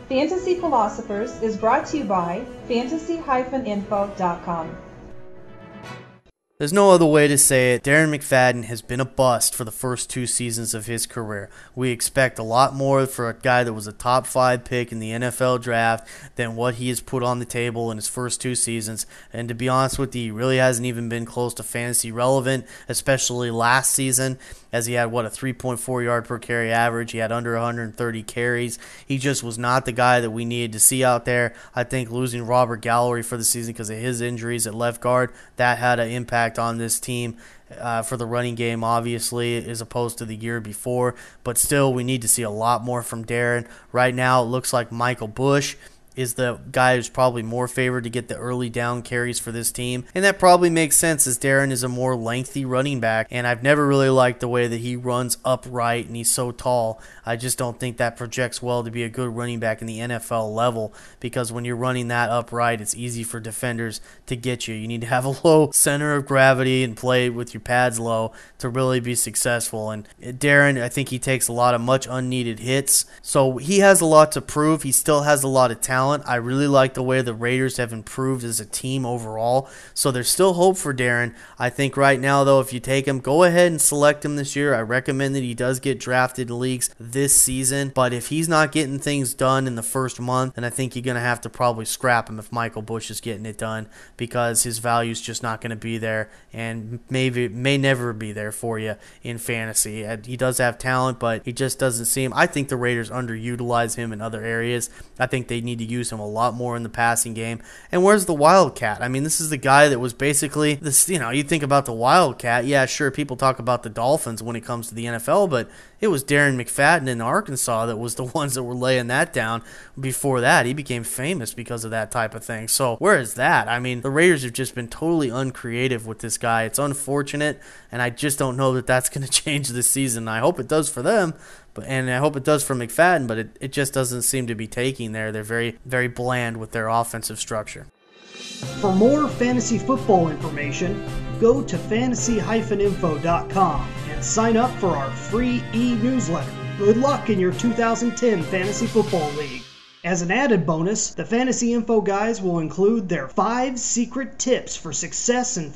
Fantasy Philosophers is brought to you by fantasy-info.com. There's no other way to say it. Darren McFadden has been a bust for the first 2 seasons of his career. We expect a lot more for a guy that was a top 5 pick in the NFL draft than what he has put on the table in his first 2 seasons. And to be honest with you, he really hasn't even been close to fantasy relevant, especially last season, as he had, a 3.4 yard per carry average. He had under 130 carries. He just was not the guy that we needed to see out there. I think losing Robert Gallery for the season because of his injuries at left guard, that had an impact on this team for the running game, obviously, as opposed to the year before. But still, we need to see a lot more from Darren. Right now, it looks like Michael Bush is the guy who's probably more favored to get the early down carries for this team. And that probably makes sense as Darren is a more lengthy running back. And I've never really liked the way that he runs upright and he's so tall. I just don't think that projects well to be a good running back in the NFL level, because when you're running that upright, it's easy for defenders to get you. You need to have a low center of gravity and play with your pads low to really be successful. And Darren, I think he takes a lot of much unneeded hits. So he has a lot to prove. He still has a lot of talent. I really like the way the Raiders have improved as a team overall. So there's still hope for Darren. I think right now, though, if you take him, go ahead and select him this year. I recommend that he does get drafted in leagues this season. But if he's not getting things done in the first month, then I think you're going to have to probably scrap him if Michael Bush is getting it done, because his value is just not going to be there and may never be there for you in fantasy. He does have talent, but he just doesn't seem. I think the Raiders underutilize him in other areas. I think they need to use him a lot more in the passing game. And where's the Wildcat? I mean, this is the guy that was basically this. You think about the Wildcat. Yeah, sure, people talk about the Dolphins when it comes to the NFL, but it was Darren McFadden in Arkansas that was the ones that were laying that down. Before that, he became famous because of that type of thing. So where is that? I mean, the Raiders have just been totally uncreative with this guy. It's unfortunate, and I just don't know that that's going to change this season. I hope it does for them, and I hope it does for McFadden, but it just doesn't seem to be taking there. They're very, very bland with their offensive structure. For more fantasy football information, go to fantasy-info.com and sign up for our free e-newsletter. Good luck in your 2010 Fantasy Football League. As an added bonus, the Fantasy Info guys will include their 5 secret tips for success in